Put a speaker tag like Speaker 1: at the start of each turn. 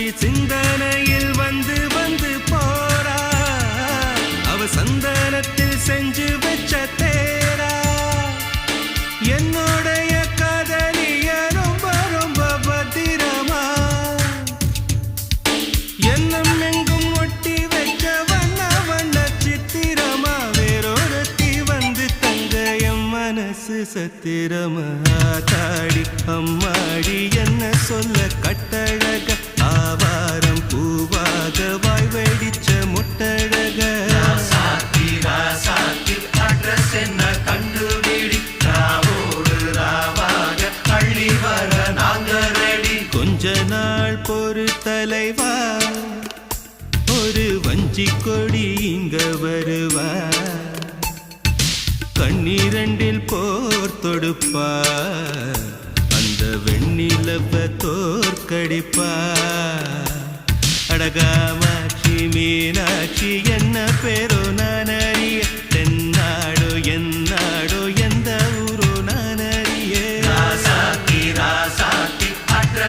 Speaker 1: மீனாட்சி சிந்தனையில் வந்து வந்து போறா அவ சந்தனத்தில் செஞ்சு வச்ச தேரா என்னுடைய காதலிய ரொம்ப ரொம்ப பத்திரமா எண்ணம் எங்கும் ஒட்டி வச்ச வண்ண வண்ண சித்திரமா வேறொருத்தி வந்து தங்க என் மனசு சத்திரமா தாடி அம்மாடி என்ன சொல்ல கட்டழக ஆவாரம் பூவாக வாய் வெடிச்ச முட்டழக
Speaker 2: அட்ரஸ் என்ன கண்டுபிடி ராவோடு ராவாக அள்ளி வர நாங்க ரெடி
Speaker 1: கொஞ்ச நாள் பொறு தலைவா ஒரு வஞ்சி கொடி இங்க வருவா கண்ணீரண்டில் போர் தொடுப்பா அந்த வெண்ணிலவ தோற்கடிப்பா அடகாமாட்சி மீனாட்சி என்ன பேர்